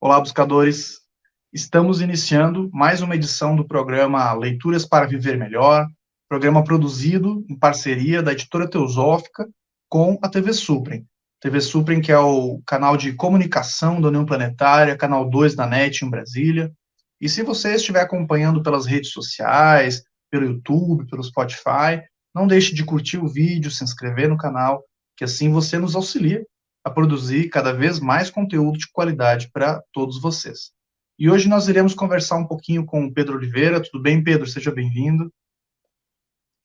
Olá, buscadores. Estamos iniciando mais uma edição do programa Leituras para Viver Melhor, programa produzido em parceria da Editora Teosófica com a TV Suprem. TV Suprem, que é o canal de comunicação da União Planetária, canal 2 da NET em Brasília. E se você estiver acompanhando pelas redes sociais, pelo YouTube, pelo Spotify, não deixe de curtir o vídeo, se inscrever no canal, que assim você nos auxilia a produzir cada vez mais conteúdo de qualidade para todos vocês. E hoje nós iremos conversar um pouquinho com o Pedro Oliveira. Tudo bem, Pedro? Seja bem-vindo.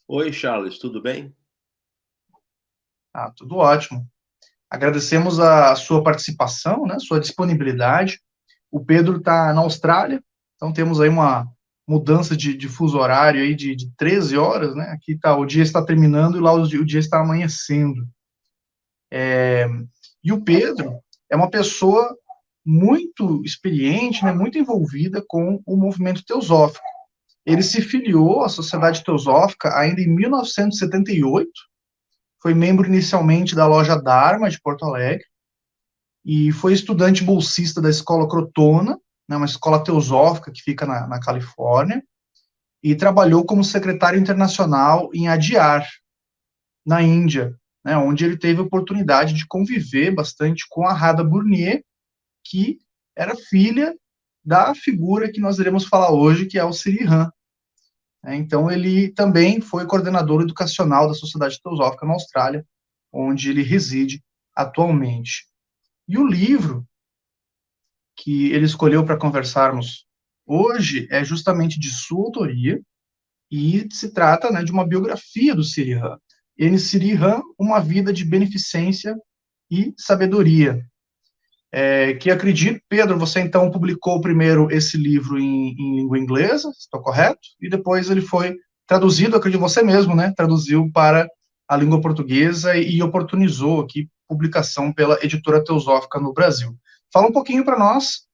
Oi, Charles, tudo bem? Tudo ótimo. Agradecemos a sua participação, né, sua disponibilidade. O Pedro está na Austrália, então temos aí uma mudança de fuso horário aí de 13 horas, né? Aqui tá, o dia está terminando e lá o dia está amanhecendo. E o Pedro é uma pessoa muito experiente, né, muito envolvida com o movimento teosófico. Ele se filiou à Sociedade Teosófica ainda em 1978, foi membro inicialmente da Loja Dharma de Porto Alegre e foi estudante bolsista da Escola Crotona, né, uma escola teosófica que fica na Califórnia, e trabalhou como secretário internacional em Adyar, na Índia, né, onde ele teve a oportunidade de conviver bastante com a Radha Burnier, que era filha da figura que nós iremos falar hoje, que é o Sirihan. Então, ele também foi coordenador educacional da Sociedade Teosófica na Austrália, onde ele reside atualmente. E o livro que ele escolheu para conversarmos hoje é justamente de sua autoria e se trata, né, de uma biografia do Sirihan. N. Sirihan, Uma Vida de Beneficência e Sabedoria, que acredito, Pedro, você então publicou primeiro esse livro em língua inglesa, estou correto? E depois ele foi traduzido, acredito você mesmo, né? Traduziu para a língua portuguesa e oportunizou aqui publicação pela Editora Teosófica no Brasil. Fala um pouquinho para nós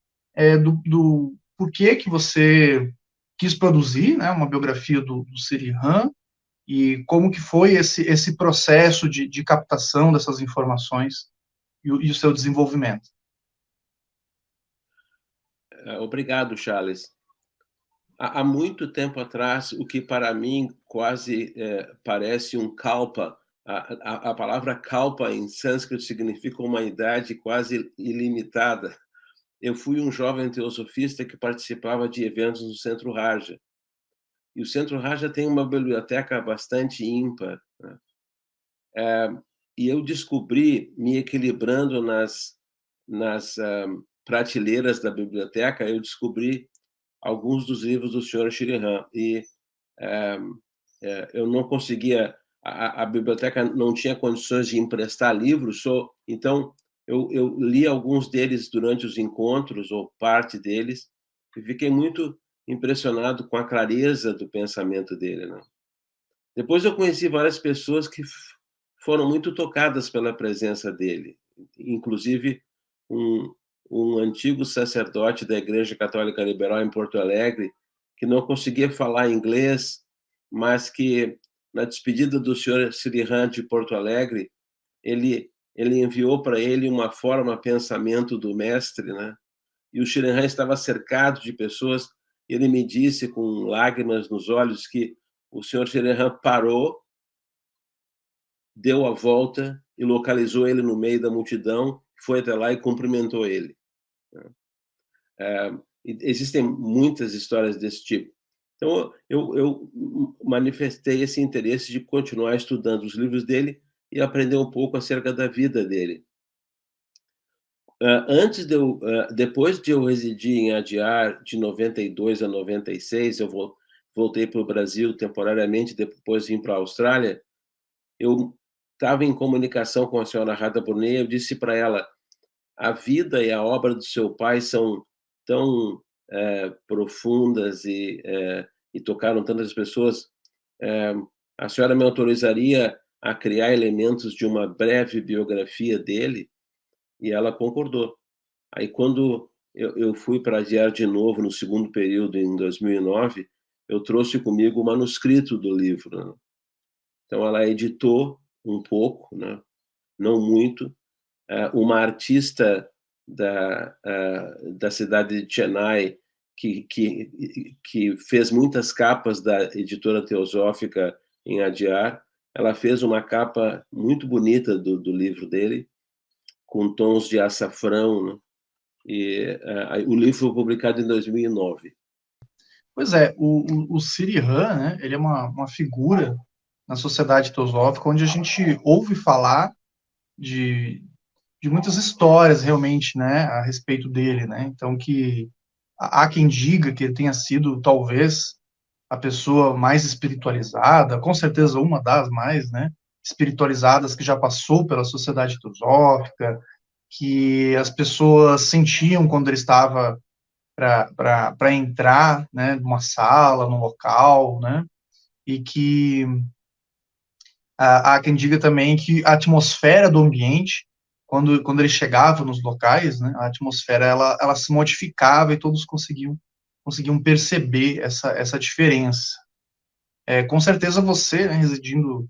do porquê que você quis produzir, né, uma biografia do Sirihan e como que foi esse processo de captação dessas informações e o seu desenvolvimento. Obrigado, Charles. Há muito tempo atrás, o que para mim quase parece um kalpa, a palavra kalpa em sânscrito significa uma idade quase ilimitada. Eu fui um jovem teosofista que participava de eventos no Centro Raja. E o Centro Raja tem uma biblioteca bastante ímpar, né? E eu descobri, me equilibrando nas prateleiras da biblioteca, eu descobri alguns dos livros do Sr. Shirihan. E eu não conseguia, a biblioteca não tinha condições de emprestar livros, então eu li alguns deles durante os encontros, ou parte deles, e fiquei muito impressionado com a clareza do pensamento dele, né? Depois eu conheci várias pessoas que foram muito tocadas pela presença dele, inclusive um, um antigo sacerdote da Igreja Católica Liberal em Porto Alegre, que não conseguia falar inglês, mas que, na despedida do senhor Sirihan de Porto Alegre, ele enviou para ele uma forma pensamento do mestre, né? E o Sirihan estava cercado de pessoas. Ele me disse, com lágrimas nos olhos, que o senhor Sirihan parou, deu a volta e localizou ele no meio da multidão, foi até lá e cumprimentou ele. Existem muitas histórias desse tipo. Então, eu manifestei esse interesse de continuar estudando os livros dele e aprender um pouco acerca da vida dele. Depois de eu residir em Adyar, de 92 a 96, eu voltei para o Brasil temporariamente, depois vim para a Austrália. Eu estava em comunicação com a senhora Radha Burnier, eu disse para ela: a vida e a obra do seu pai são tão profundas e tocaram tantas pessoas. A senhora me autorizaria a criar elementos de uma breve biografia dele? E ela concordou. Aí, quando eu fui para Adyar de novo, no segundo período, em 2009, eu trouxe comigo o manuscrito do livro, né? Então, ela editou um pouco, né? Não muito. Uma artista da cidade de Chennai, que fez muitas capas da editora teosófica em Adyar. Ela fez uma capa muito bonita do livro dele, com tons de açafrão, né? E o livro foi publicado em 2009. Pois é, o Siri Han, né, ele é uma figura na sociedade teosófica onde a gente ouve falar de muitas histórias realmente, né, a respeito dele, né? Então que há quem diga que ele tenha sido talvez a pessoa mais espiritualizada, com certeza uma das mais, né, espiritualizadas que já passou pela sociedade teosófica, que as pessoas sentiam quando ele estava para entrar, né, numa sala, num local, né, e que há quem diga também que a atmosfera do ambiente, quando ele chegava nos locais, né, a atmosfera ela se modificava e todos conseguiam perceber essa diferença. Com certeza você, né, residindo,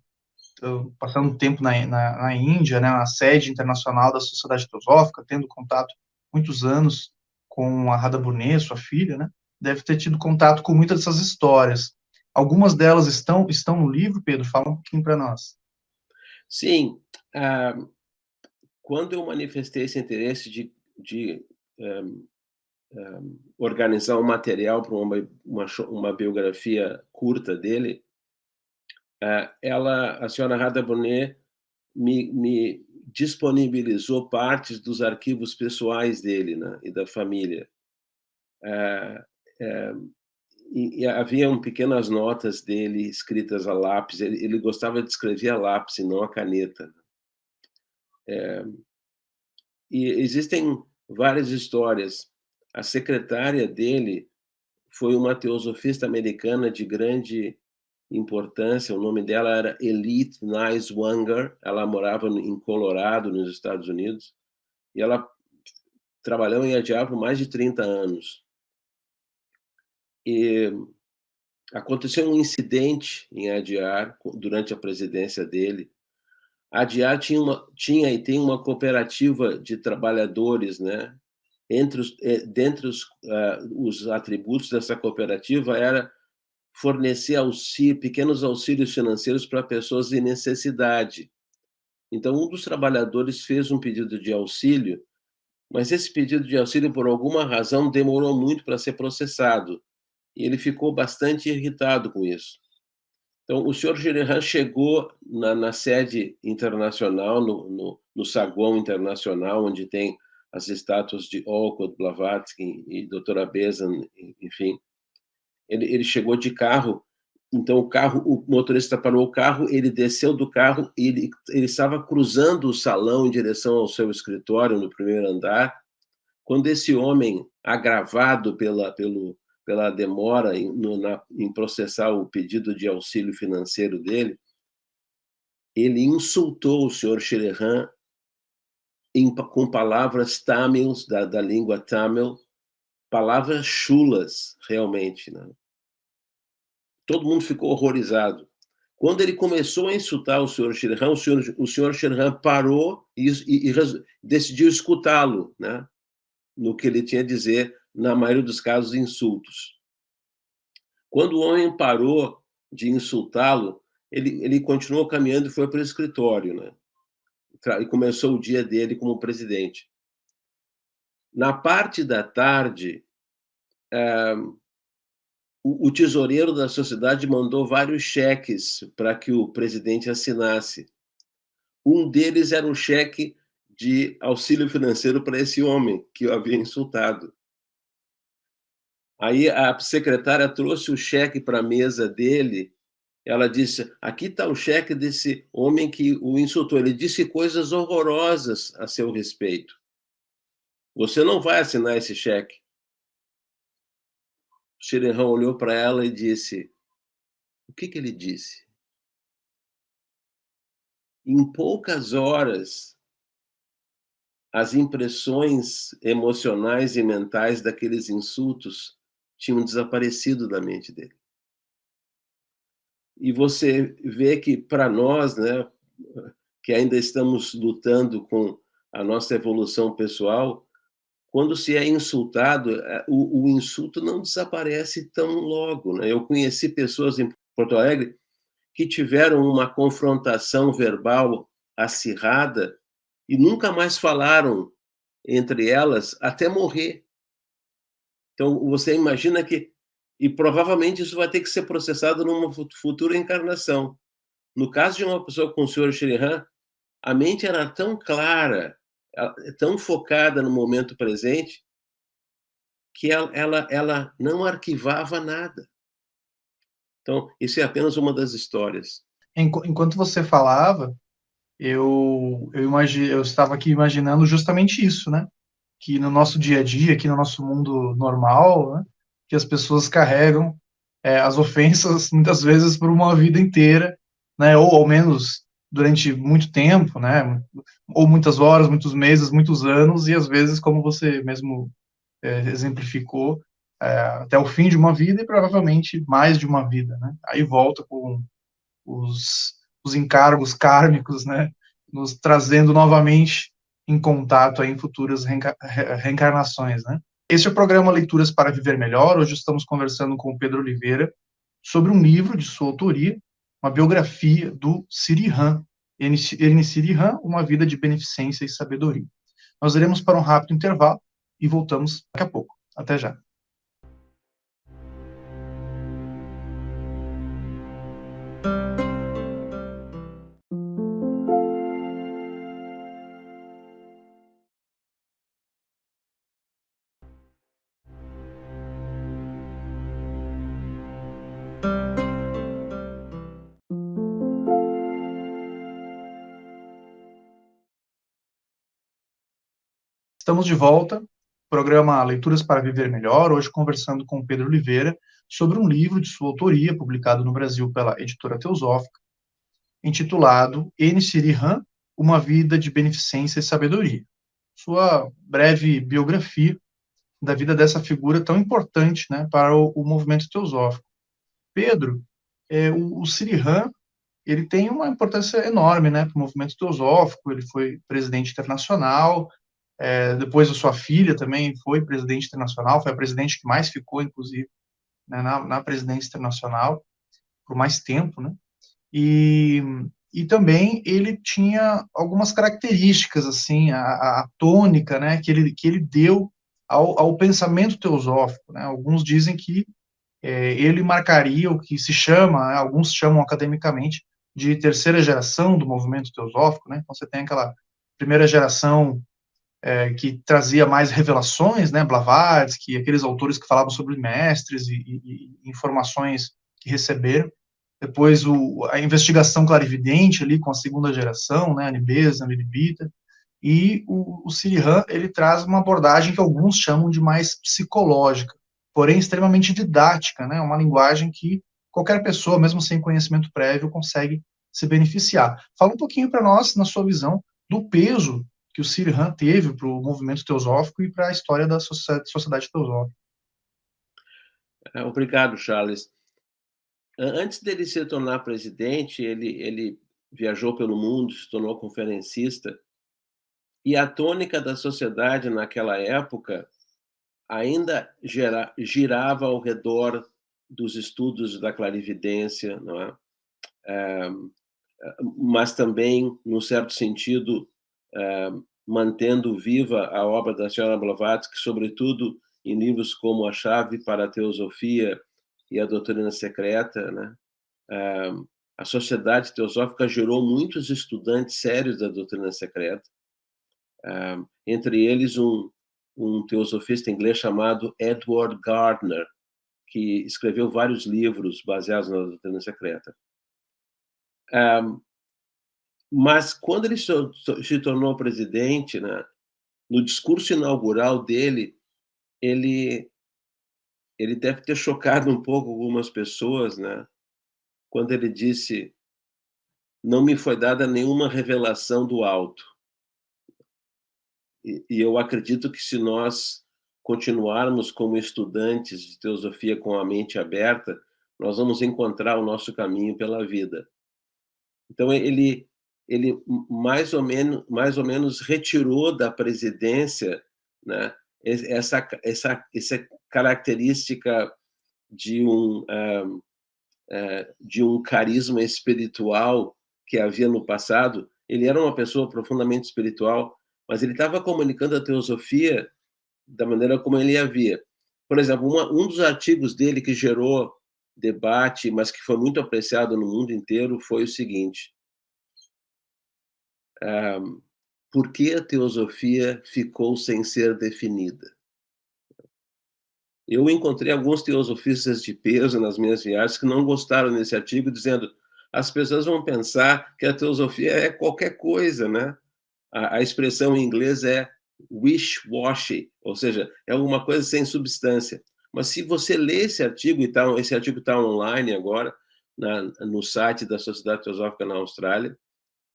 passando tempo na Índia, né, na sede internacional da Sociedade Teosófica, tendo contato muitos anos com a Radha Burnet, sua filha, né, deve ter tido contato com muitas dessas histórias. Algumas delas estão no livro, Pedro? Fala um pouquinho para nós. Sim, quando eu manifestei esse interesse de organizar um material para uma biografia curta dele, a senhora Radha Burnet me disponibilizou partes dos arquivos pessoais dele, né, e da família. E haviam pequenas notas dele escritas a lápis. Ele gostava de escrever a lápis e não a caneta. E existem várias histórias. A secretária dele foi uma teosofista americana de grande importância. O nome dela era Elith Niswanger. Ela morava em Colorado, nos Estados Unidos, e ela trabalhou em Adyar por mais de 30 anos. E aconteceu um incidente em Adyar durante a presidência dele. A Adyar tinha e tem uma cooperativa de trabalhadores, né? Dentre os atributos dessa cooperativa era fornecer pequenos auxílios financeiros para pessoas em necessidade. Então, um dos trabalhadores fez um pedido de auxílio, mas esse pedido de auxílio, por alguma razão, demorou muito para ser processado. E ele ficou bastante irritado com isso. Então, o senhor Shriram chegou na sede internacional, no saguão internacional, onde tem as estátuas de Olcott, Blavatsky e Dra. Bezan, enfim. Ele chegou de carro, então o motorista parou o carro, ele desceu do carro, ele estava cruzando o salão em direção ao seu escritório no primeiro andar, quando esse homem, agravado pela demora em processar o pedido de auxílio financeiro dele, ele insultou o senhor Shriram com palavras tamils, da língua tamil, palavras chulas, realmente, né? Todo mundo ficou horrorizado. Quando ele começou a insultar o senhor Shriram, o senhor Shriram parou e decidiu escutá-lo, né? No que ele tinha a dizer, na maioria dos casos, insultos. Quando o homem parou de insultá-lo, ele continuou caminhando e foi para o escritório, né? E começou o dia dele como presidente. Na parte da tarde, o tesoureiro da sociedade mandou vários cheques para que o presidente assinasse. Um deles era um cheque de auxílio financeiro para esse homem que o havia insultado. Aí a secretária trouxe o cheque para a mesa dele. Ela disse: aqui está o cheque desse homem que o insultou. Ele disse coisas horrorosas a seu respeito. Você não vai assinar esse cheque. O Shriram olhou para ela e disse: o que ele disse? Em poucas horas, as impressões emocionais e mentais daqueles insultos tinham desaparecido da mente dele. E você vê que, para nós, né, que ainda estamos lutando com a nossa evolução pessoal, quando se é insultado, o insulto não desaparece tão logo, né? Eu conheci pessoas em Porto Alegre que tiveram uma confrontação verbal acirrada e nunca mais falaram entre elas até morrer. Então, você imagina que... E provavelmente isso vai ter que ser processado numa futura encarnação. No caso de uma pessoa com o Sr. Shriram, a mente era tão clara, tão focada no momento presente, que ela não arquivava nada. Então, isso é apenas uma das histórias. Enquanto você falava, eu estava aqui imaginando justamente isso, né? Que no nosso dia a dia, aqui no nosso mundo normal, né? Que as pessoas carregam as ofensas muitas vezes por uma vida inteira, né? Ou ao menos durante muito tempo, né? Ou muitas horas, muitos meses, muitos anos, e às vezes, como você mesmo exemplificou, até o fim de uma vida e provavelmente mais de uma vida, né? Aí volta com os, os encargos kármicos, né? Nos trazendo novamente em contato aí em futuras reencarnações, né? Este é o programa Leituras para Viver Melhor. Hoje estamos conversando com o Pedro Oliveira sobre um livro de sua autoria, uma biografia do Sirihan, N. Sirihan, Uma Vida de Beneficência e Sabedoria. Nós iremos para um rápido intervalo e voltamos daqui a pouco. Até já. Estamos de volta, programa Leituras para Viver Melhor, hoje conversando com Pedro Oliveira sobre um livro de sua autoria, publicado no Brasil pela editora Teosófica, intitulado N. Sirihan, Uma Vida de Beneficência e Sabedoria. Sua breve biografia da vida dessa figura tão importante, né, para o movimento teosófico. Pedro, o Sirihan, ele tem uma importância enorme, né, para o movimento teosófico. Ele foi presidente internacional, depois a sua filha também foi presidente internacional, foi a presidente que mais ficou, inclusive, né, na presidência internacional, por mais tempo, né? E, e também ele tinha algumas características, assim, a tônica, né, que ele deu ao pensamento teosófico, né? Alguns dizem que ele marcaria o que se chama, alguns chamam academicamente, de terceira geração do movimento teosófico, né? Então você tem aquela primeira geração que trazia mais revelações, né, Blavatsky, aqueles autores que falavam sobre mestres e informações que receberam. Depois a investigação clarividente ali com a segunda geração, né, Anibesa, Anibita, e o Sirihan, ele traz uma abordagem que alguns chamam de mais psicológica, porém extremamente didática, né, uma linguagem que qualquer pessoa, mesmo sem conhecimento prévio, consegue se beneficiar. Fala um pouquinho para nós, na sua visão, do peso que o Sirihan teve para o movimento teosófico e para a história da sociedade teosófica. Obrigado, Charles. Antes dele se tornar presidente, ele viajou pelo mundo, se tornou conferencista, e a tônica da sociedade naquela época ainda girava ao redor dos estudos da clarividência, não é? Mas também, num certo sentido, mantendo viva a obra da senhora Blavatsky, sobretudo em livros como A Chave para a Teosofia e a Doutrina Secreta, né? A Sociedade Teosófica gerou muitos estudantes sérios da doutrina secreta, entre eles um teosofista inglês chamado Edward Gardner, que escreveu vários livros baseados na doutrina secreta. Mas quando ele se tornou presidente, né, no discurso inaugural dele, ele deve ter chocado um pouco algumas pessoas, né, quando ele disse: não me foi dada nenhuma revelação do alto. E eu acredito que se nós continuarmos como estudantes de teosofia com a mente aberta, nós vamos encontrar o nosso caminho pela vida. Então ele mais ou menos retirou da presidência, né, essa característica de um carisma espiritual que havia no passado. Ele era uma pessoa profundamente espiritual, mas ele estava comunicando a teosofia da maneira como ele havia. Por exemplo, um dos artigos dele que gerou debate, mas que foi muito apreciado no mundo inteiro, foi o seguinte: por que a teosofia ficou sem ser definida? Eu encontrei alguns teosofistas de peso nas minhas viagens que não gostaram desse artigo, dizendo: as pessoas vão pensar que a teosofia é qualquer coisa, né? A expressão em inglês é wish-washy, ou seja, é alguma coisa sem substância. Mas se você lê esse artigo, e esse artigo está online agora, no site da Sociedade Teosófica na Austrália,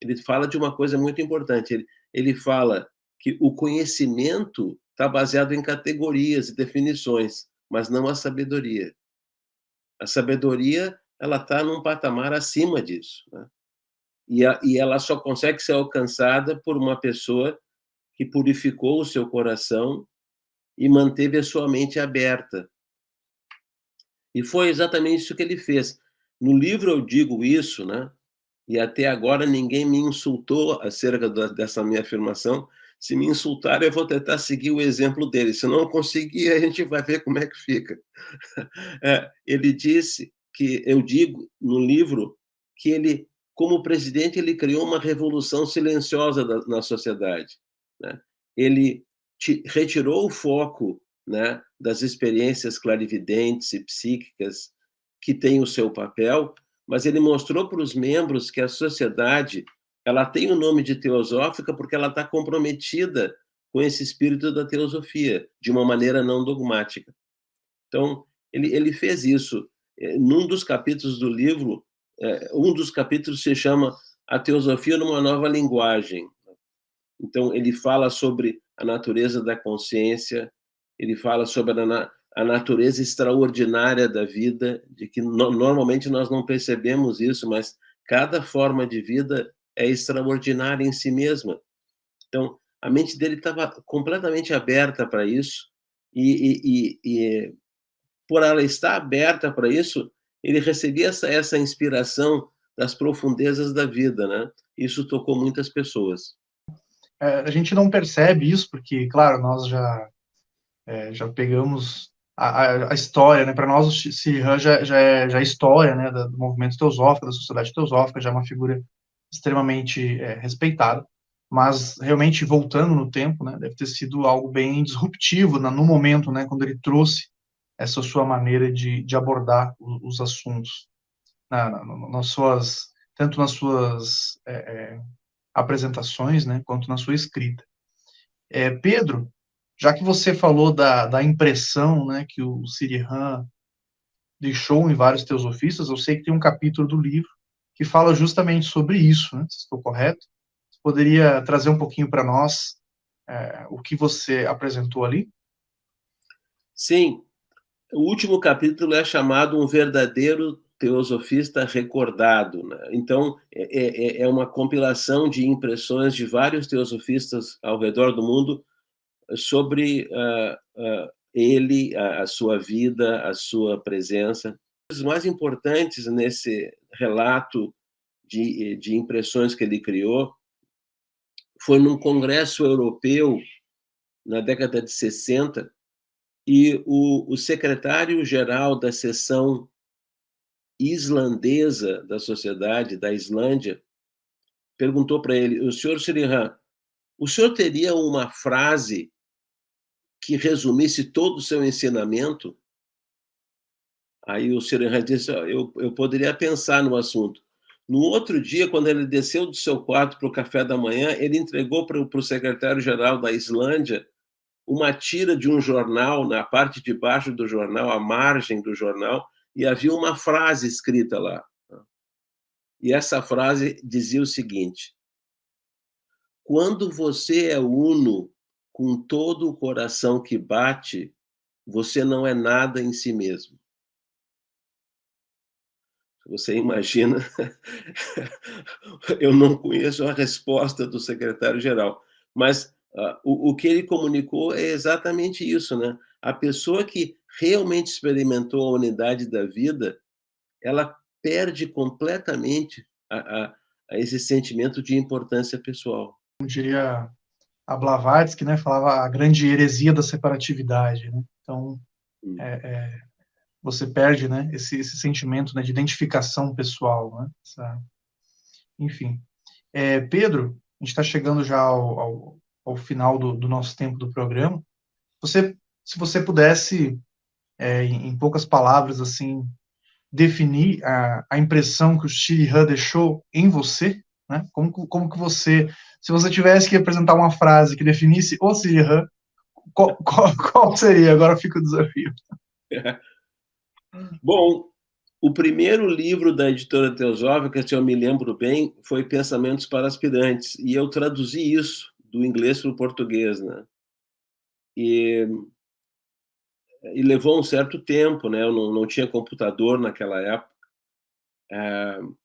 ele fala de uma coisa muito importante. Ele fala que o conhecimento está baseado em categorias e definições, mas não a sabedoria. A sabedoria, ela está num patamar acima disso, né? E ela só consegue ser alcançada por uma pessoa que purificou o seu coração e manteve a sua mente aberta. E foi exatamente isso que ele fez. No livro eu digo isso, né? E até agora ninguém me insultou acerca dessa minha afirmação. Se me insultarem, eu vou tentar seguir o exemplo dele. Se não conseguir, a gente vai ver como é que fica. Ele disse que, eu digo no livro, que ele, como presidente, ele criou uma revolução silenciosa na sociedade, né? Ele retirou o foco, né, das experiências clarividentes e psíquicas, que têm o seu papel, mas ele mostrou para os membros que a sociedade, ela tem o nome de teosófica porque ela está comprometida com esse espírito da teosofia, de uma maneira não dogmática. Então, ele fez isso. Num dos capítulos do livro, um dos capítulos se chama A Teosofia numa Nova Linguagem. Então, ele fala sobre a natureza da consciência, ele fala sobre a natureza extraordinária da vida, de que normalmente nós não percebemos isso, mas cada forma de vida é extraordinária em si mesma. Então, a mente dele estava completamente aberta para isso, e por ela estar aberta para isso, ele recebia essa inspiração das profundezas da vida, né? Isso tocou muitas pessoas. A gente não percebe isso porque, claro, nós já pegamos a história, né? Para nós, o Sirihan já é história, né? Do movimento teosófico, da sociedade teosófica, já é uma figura extremamente respeitada. Mas realmente voltando no tempo, né? Deve ter sido algo bem disruptivo no momento, né? Quando ele trouxe essa sua maneira de abordar os assuntos nas suas, tanto nas suas apresentações, né? Quanto na sua escrita. Pedro, já que você falou da impressão, né, que o Sirihan deixou em vários teosofistas, eu sei que tem um capítulo do livro que fala justamente sobre isso, né, se estou correto. Você poderia trazer um pouquinho para nós o que você apresentou ali? Sim, o último capítulo é chamado Um Verdadeiro Teosofista Recordado, né? Então, é uma compilação de impressões de vários teosofistas ao redor do mundo sobre ele, a sua vida, a sua presença. Os mais importantes nesse relato de impressões que ele criou foi num congresso europeu na década de 60, e o secretário-geral da seção islandesa da sociedade da Islândia perguntou para ele: o senhor Sirihan, o senhor teria uma frase que resumisse todo o seu ensinamento? Aí o Sirihan disse: eu poderia pensar no assunto. No outro dia, quando ele desceu do seu quarto para o café da manhã, ele entregou para o secretário-geral da Islândia uma tira de um jornal, na parte de baixo do jornal, à margem do jornal, e havia uma frase escrita lá. E essa frase dizia o seguinte: quando você é uno com todo o coração que bate, você não é nada em si mesmo. Você imagina, eu não conheço a resposta do secretário-geral, mas o que ele comunicou é exatamente isso, né? A pessoa que realmente experimentou a unidade da vida, ela perde completamente a esse sentimento de importância pessoal. Como diria a Blavatsky, né, falava a grande heresia da separatividade, né? Então, você perde, né, esse sentimento, né, de identificação pessoal, né? Enfim. Pedro, a gente está chegando já ao final do nosso tempo do programa. Se você pudesse, em poucas palavras, assim, definir a impressão que o Shirihan deixou em você, né? Como que você, se você tivesse que apresentar uma frase que definisse o Shirihan, qual seria? Agora fica o desafio. Bom, o primeiro livro da editora Teosófica, se eu me lembro bem, foi Pensamentos para Aspirantes, e eu traduzi isso do inglês para o português, né? E levou um certo tempo, né? Eu não tinha computador naquela época.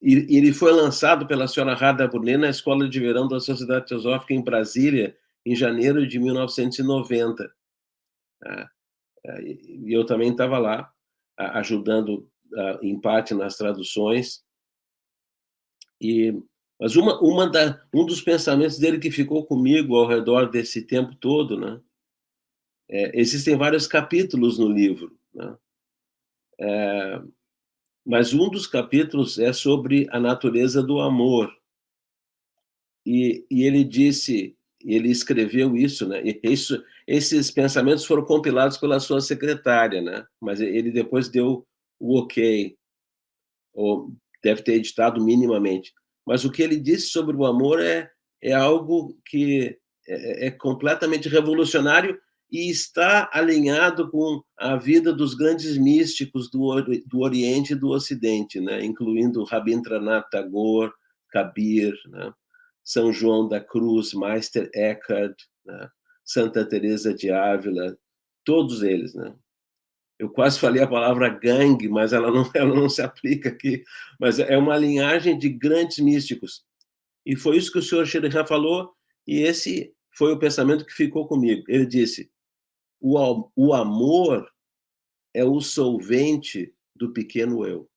E ele foi lançado pela senhora Radha Burnet na Escola de Verão da Sociedade Teosófica em Brasília, em janeiro de 1990. E eu também estava lá, ajudando em parte nas traduções. Mas um dos pensamentos dele que ficou comigo ao redor desse tempo todo, né? Existem vários capítulos no livro, né? Mas um dos capítulos é sobre a natureza do amor. E ele escreveu isso, né? Esses pensamentos foram compilados pela sua secretária, né? Mas ele depois deu o ok, ou deve ter editado minimamente. Mas o que ele disse sobre o amor é algo que é completamente revolucionário e está alinhado com a vida dos grandes místicos do Oriente e do Ocidente, né? Incluindo Rabindranath Tagore, Kabir, né? São João da Cruz, Meister Eckhart, né? Santa Teresa de Ávila, todos eles, né? Eu quase falei a palavra gangue, mas ela não se aplica aqui. Mas é uma linhagem de grandes místicos. E foi isso que o senhor Shirihan falou, e esse foi o pensamento que ficou comigo. Ele disse: o amor é o solvente do pequeno eu.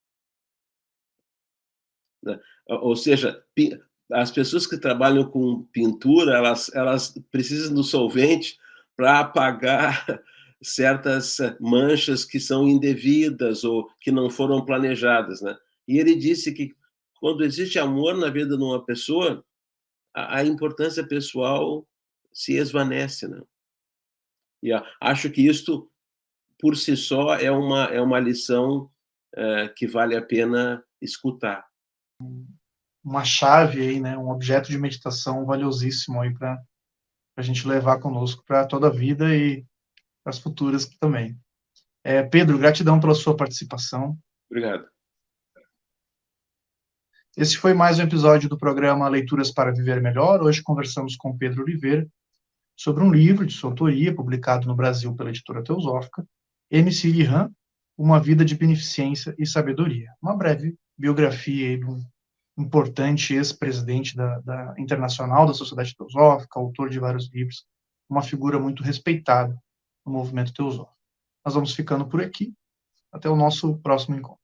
Ou seja, as pessoas que trabalham com pintura, elas precisam do solvente para apagar certas manchas que são indevidas ou que não foram planejadas, né? E ele disse que quando existe amor na vida de uma pessoa, a importância pessoal se esvanece, né? E acho que isto por si só é uma lição que vale a pena escutar. Uma chave aí, né? Um objeto de meditação valiosíssimo aí para a gente levar conosco para toda a vida e para as futuras também. Pedro, gratidão pela sua participação. Obrigado. Esse foi mais um episódio do programa Leituras para Viver Melhor. Hoje conversamos com Pedro Oliveira sobre um livro de sua autoria, publicado no Brasil pela editora Teosófica, M.C. Rihan, Uma Vida de Beneficência e Sabedoria. Uma breve biografia de um importante ex-presidente da Internacional da Sociedade Teosófica, autor de vários livros, uma figura muito respeitada no movimento teosófico. Nós vamos ficando por aqui. Até o nosso próximo encontro.